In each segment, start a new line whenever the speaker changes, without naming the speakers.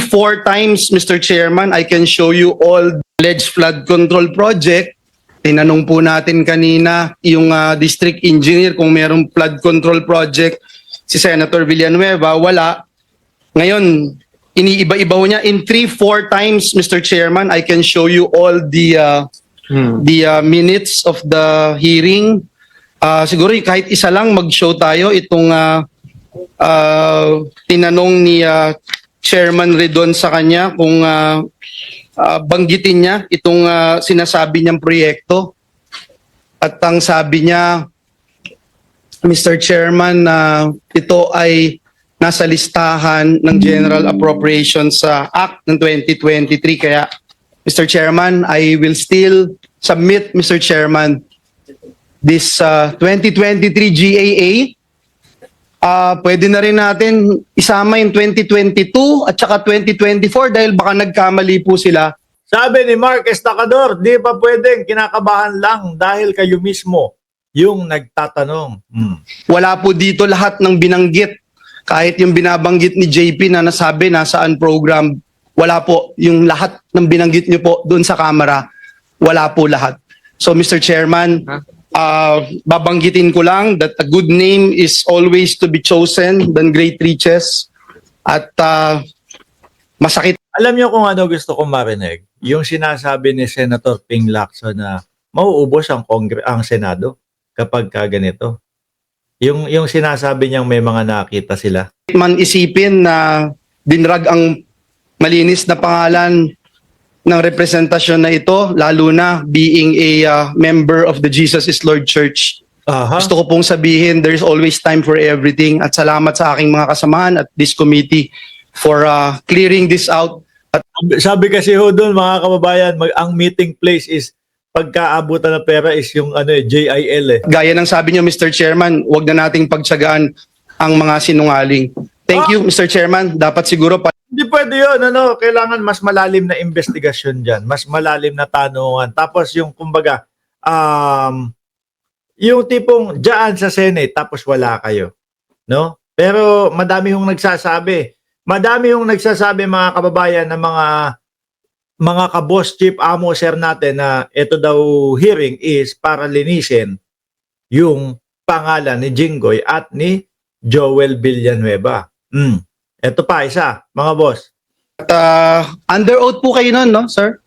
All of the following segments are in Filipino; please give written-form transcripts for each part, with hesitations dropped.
4 times, Mr. Chairman, I can show you all alleged flood control project. Tinanong po natin kanina yung district engineer kung merong flood control project. Si Senator Villanueva, wala. Ngayon, iniiba-iba niya. In 3-4 times, Mr. Chairman, I can show you all the minutes of the hearing. Siguro kahit isa lang mag-show tayo itong tinanong ni Chairman Redon sa kanya kung banggitin niya itong sinasabi niyang proyekto. At ang sabi niya, Mr. Chairman, ito ay nasa listahan ng General Appropriations Act ng 2023. Kaya, Mr. Chairman, I will still submit, Mr. Chairman, this 2023 GAA. Pwede na rin natin isama yung 2022 at saka 2024 dahil baka nagkamali po sila.
Sabi ni Mark Estacador, di pa pwedeng kinakabahan lang dahil kayo mismo yung nagtatanong.
Wala po dito lahat ng binanggit. Kahit yung binabanggit ni JP na nasabi nasaan program, wala po. Yung lahat ng binanggit niyo po doon sa camera, wala po lahat. So Mr. Chairman, babanggitin ko lang that a good name is always to be chosen than great riches. At masakit.
Alam niyo kung ano gusto kong marinig? Yung sinasabi ni Senator Ping Lacson na mauubos ang Senado kapag ganito. Yung sinasabi niyang may mga nakita sila.
Man isipin na dinrag ang malinis na pangalan ng representasyon na ito, lalo na being a member of the Jesus is Lord Church. Gusto ko pong sabihin, there's always time for everything. At salamat sa aking mga kasamahan at this committee for clearing this out.
At sabi kasi ho doon mga kababayan, ang meeting place is pagkaabutan ng pera is yung JIL .
Gaya ng sabi niyo, Mr. Chairman, wag na nating pagtsagaan ang mga sinungaling. Thank you, Mr. Chairman. Dapat siguro
hindi pwede yun. Kailangan mas malalim na investigasyon dyan. Mas malalim na tanungan. Tapos yung, kumbaga, yung tipong dyan sa Senate, tapos wala kayo. No? Pero madami yung nagsasabi. Madami yung nagsasabi, mga kababayan, na mga kabos, chief amo, sir natin, na ito daw hearing is para linisin yung pangalan ni Jinggoy at ni Joel Villanueva. Ito pa, isa, mga boss.
At under oath po kayo nun, no, sir?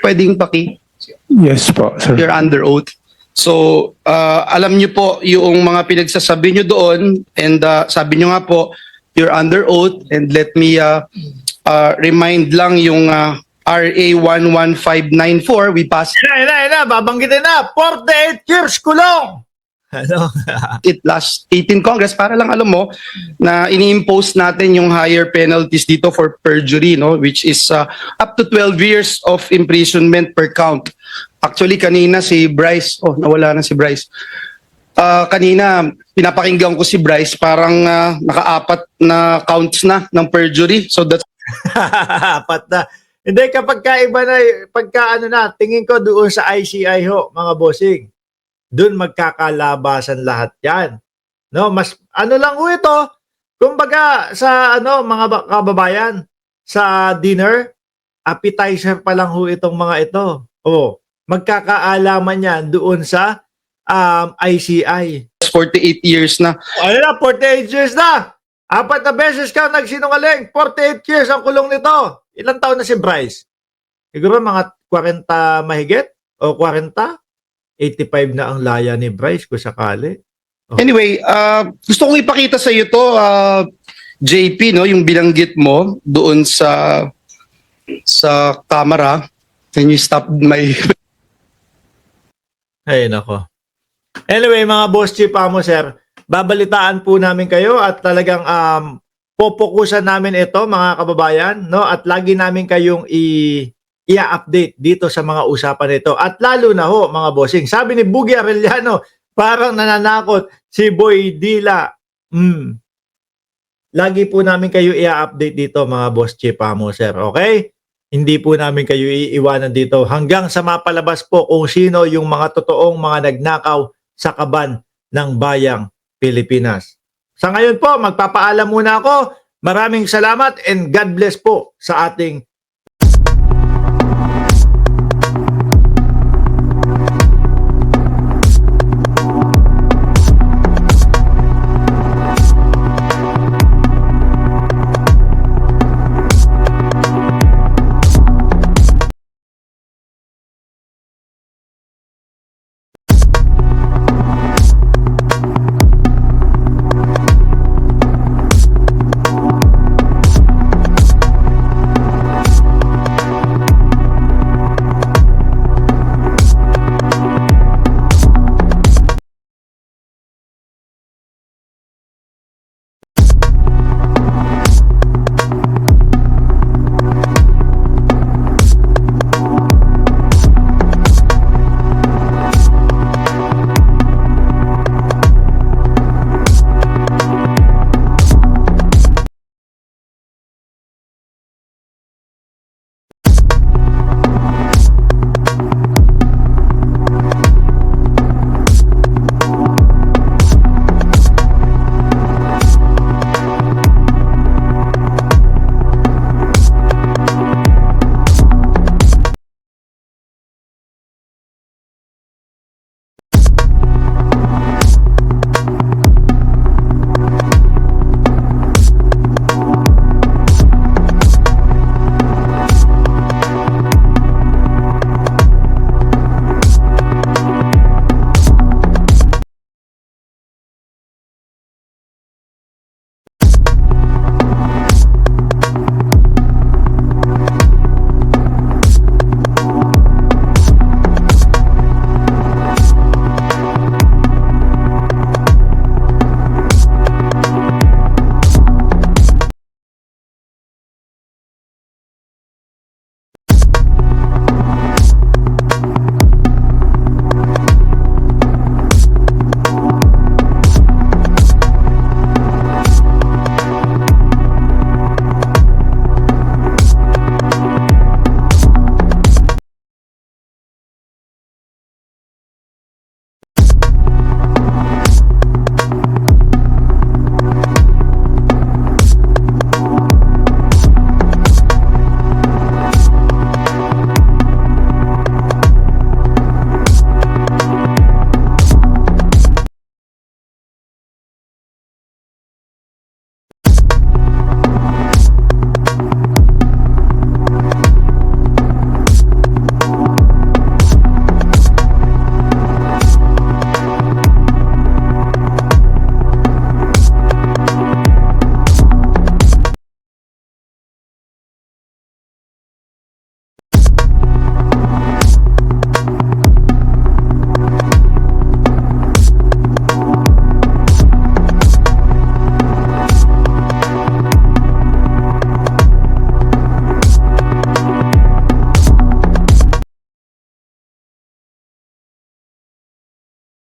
Pwedeng paki?
Yes po, sir.
You're under oath. So, alam niyo po yung mga pinagsasabi niyo doon and sabi niyo nga po, you're under oath and let me remind lang yung RA 11594, we passed
Babanggitin na, 48 years kulong!
it last 18 Congress para lang alam mo na ini-impose natin yung higher penalties dito for perjury, no, which is up to 12 years of imprisonment per count. Actually kanina si Bryce, nawala na si Bryce. Kanina pinapakinggan ko si Bryce, parang naka-4 na counts na ng perjury. So that's
4 na. Hindi, kapag kaiba na, tingin ko doon sa ICI ho, mga bossing. Doon magkakalabasan lahat yan. No, mas lang ho ito. Kumbaga sa mga kababayan, sa dinner, appetizer pa lang ho itong mga ito. Magkakaalaman yan doon sa ICI.
48 years na.
48 years na. 4 na beses ka nagsinungaling. 48 years ang kulong nito. Ilang taon na si Bryce? Siguro mga 40 mahigit o 40? 85 na ang laya ni Bryce kung sakali.
Anyway, gusto kong ipakita sa iyo to, JP, no, yung binanggit mo doon sa camera. Can you stop my...
Ay, nako. Anyway, mga boss chief amo, sir, babalitaan po namin kayo at talagang popokusan namin ito, mga kababayan, no? At lagi namin kayong i-update dito sa mga usapan nito. At lalo na ho, mga bossing, sabi ni Buggy Arellano, parang nananakot si Boy Dila. Lagi po namin kayo i-update dito, mga boss chief amo, sir. Okay? Hindi po namin kayo iiwanan dito hanggang sa mapalabas po kung sino yung mga totoong mga nagnakaw sa kaban ng bayang Pilipinas. Sa ngayon po, magpapaalam muna ako. Maraming salamat and God bless po sa ating